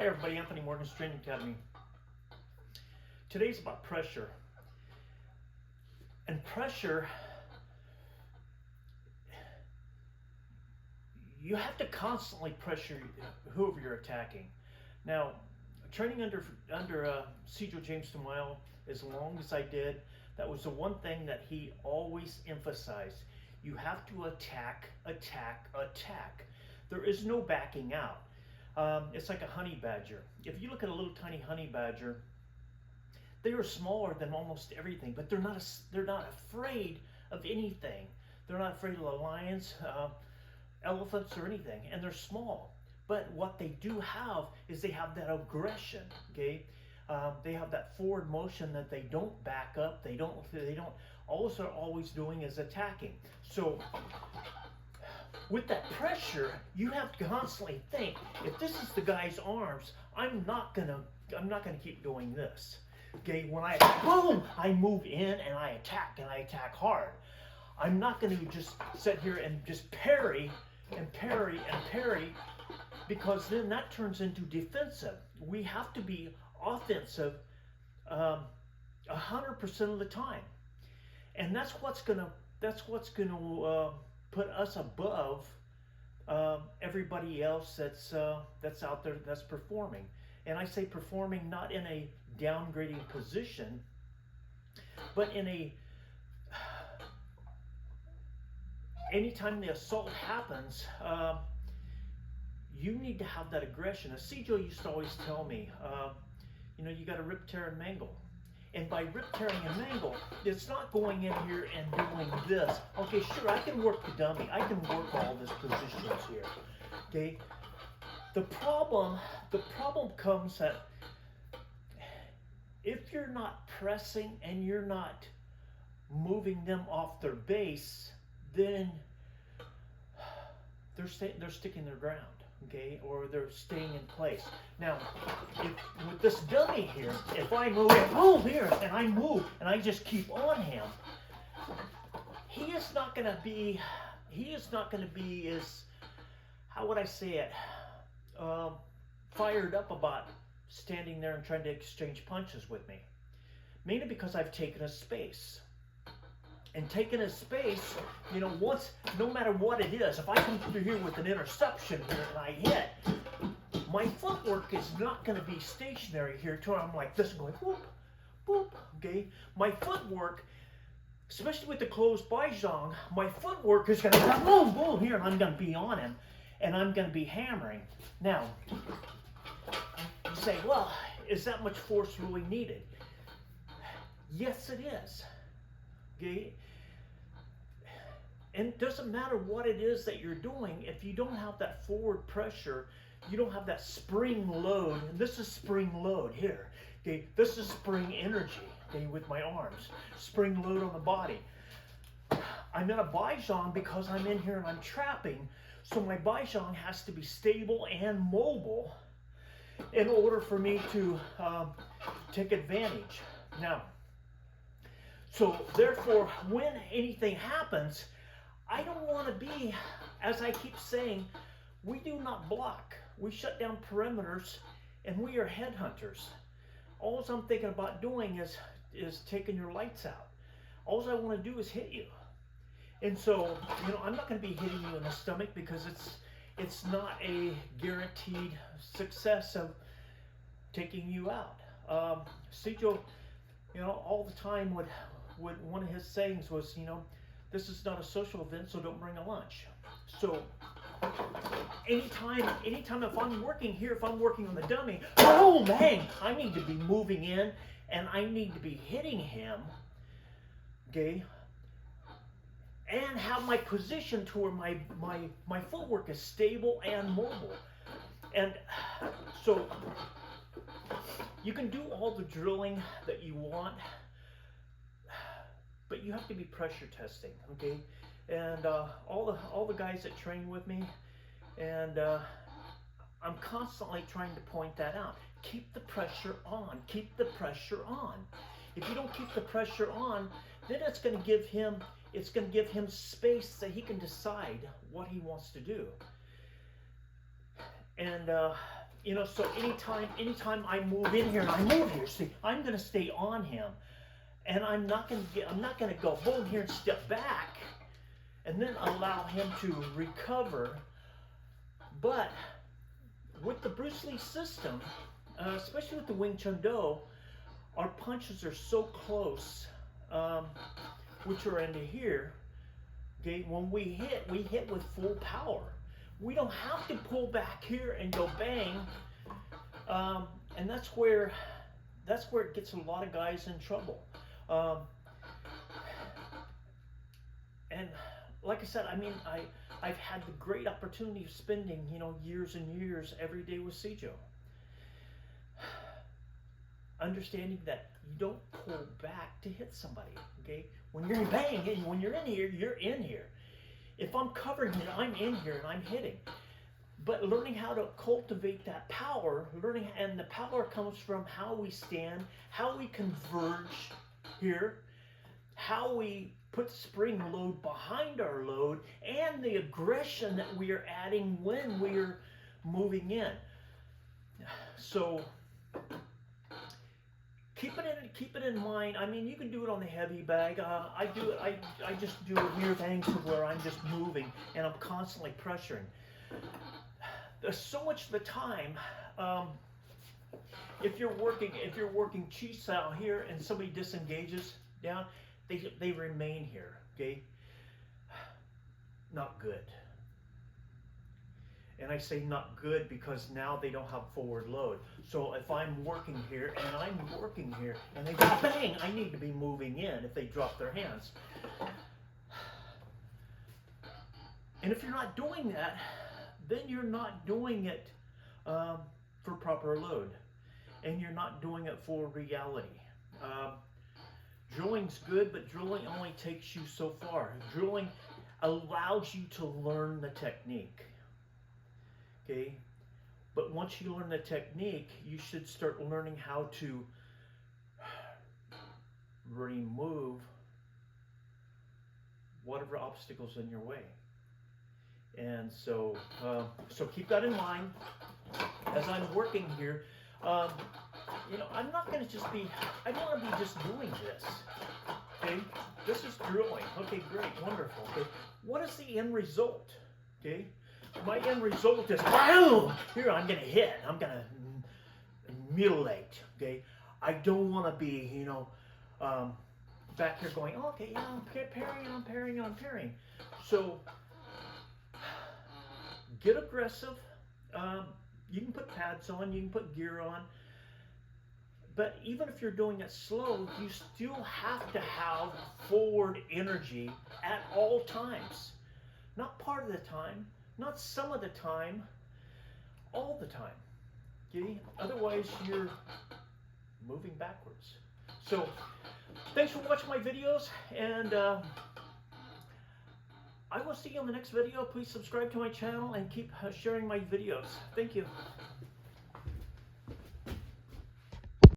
Hi everybody, Anthony Morgan's Training Academy. Today's about pressure. And pressure, you have to constantly pressure whoever you're attacking. Now, training under Cedro James DeMille as long as I did, that was the one thing that he always emphasized. You have to attack, attack, attack. There is no backing out. It's like a honey badger. If you look at a little tiny honey badger, they are smaller than almost everything, but they're not afraid of anything. They're not afraid of the lions, elephants, or anything, and they're small. But what they do have is they have that aggression. Okay, they have that forward motion that they don't back up. They don't. All they're always doing is attacking. So with that pressure, you have to constantly think, if this is the guy's arms, I'm not gonna keep doing this. Okay, when I move in and I attack hard. I'm not going to just sit here and just parry and parry and parry, because then that turns into defensive. We have to be offensive 100% of the time, and that's what's gonna put us above everybody else that's out there that's performing. And I say performing not in a downgrading position, but in a anytime the assault happens, you need to have that aggression. As Cedro used to always tell me, you got to rip, tear, and mangle. And by rip, tearing, and mangle, it's not going in here and doing this. Okay, sure, I can work the dummy. I can work all these positions here. Okay. The problem comes that if you're not pressing and you're not moving them off their base, then they're sticking their ground. Okay, or they're staying in place. Now, with this dummy here, if I move here and I move and I just keep on him, he is not going to be as, how would I say it, fired up about standing there and trying to exchange punches with me. Mainly because I've taken his space. And taking his space, once, no matter what it is, if I come through here with an interception here and I hit, my footwork is not going to be stationary here to where I'm like this going whoop, whoop, okay? My footwork, especially with the closed baizhang, my footwork is going to go boom, boom here, and I'm going to be on him, and I'm going to be hammering. Now, you say, well, is that much force really needed? Yes, it is. Okay? And it doesn't matter what it is that you're doing, if you don't have that forward pressure, you don't have that spring load, and this is spring load here. Okay, this is spring energy, okay, with my arms. Spring load on the body. I'm in a baizhang because I'm in here and I'm trapping, so my baizhang has to be stable and mobile in order for me to take advantage. Now, so therefore, when anything happens, I don't want to be, as I keep saying, we do not block. We shut down perimeters, and we are headhunters. All I'm thinking about doing is taking your lights out. All I want to do is hit you. And so, I'm not going to be hitting you in the stomach because it's not a guaranteed success of taking you out. Cedro, all the time would one of his sayings was, this is not a social event, so don't bring a lunch. So anytime if I'm working here, if I'm working on the dummy, oh man, I need to be moving in and I need to be hitting him, okay, and have my position to where my footwork is stable and mobile. And so you can do all the drilling that you want, but you have to be pressure testing, okay? And all the guys that train with me, and I'm constantly trying to point that out. Keep the pressure on. Keep the pressure on. If you don't keep the pressure on, then it's going to give him space that he can decide what he wants to do. And you know, so anytime I move in here and I move here, see, I'm going to stay on him, and I'm not going to go boom here and step back, and then allow him to recover. But with the Bruce Lee system, especially with the Wing Chun Do, our punches are so close, which are into here. Okay, when we hit with full power. We don't have to pull back here and go bang, and that's where it gets a lot of guys in trouble. And like I said, I mean, I've had the great opportunity of spending, you know, years and years every day with Sijo. Understanding that you don't pull back to hit somebody. Okay, when you're banging, when you're in here, you're in here. If I'm covering it, I'm in here and I'm hitting. But learning how to cultivate that power, and the power comes from how we stand, how we converge here, how we put spring load behind our load, and the aggression that we are adding when we're moving in. So keep it in mind. I mean, you can do it on the heavy bag. I just do it near things where I'm just moving and I'm constantly pressuring. There's so much of the time, if you're working chi style here and somebody disengages down, they remain here. Okay, not good. And I say not good because now they don't have forward load. So if I'm working here and I'm working here and they go bang, I need to be moving in if they drop their hands. And if you're not doing that, then you're not doing it for proper load. And you're not doing it for reality. Drilling's good, but drilling only takes you so far. Drilling allows you to learn the technique. Okay, but once you learn the technique, you should start learning how to remove whatever obstacles in your way. And so, so keep that in mind as I'm working here. You know, I'm not going to just be. I don't want to be just doing this. Okay, this is drilling. Okay, great, wonderful. Okay, what is the end result? Okay. My end result is, boom! Here, I'm going to hit. I'm going to mutilate, okay? I don't want to be, you know, back here going, oh, okay, yeah, I'm parrying. So, get aggressive. You can put pads on. You can put gear on. But even if you're doing it slow, you still have to have forward energy at all times. Not part of the time. Not some of the time, all the time. Okay? Otherwise, you're moving backwards. So, thanks for watching my videos, and I will see you on the next video. Please subscribe to my channel and keep sharing my videos. Thank you.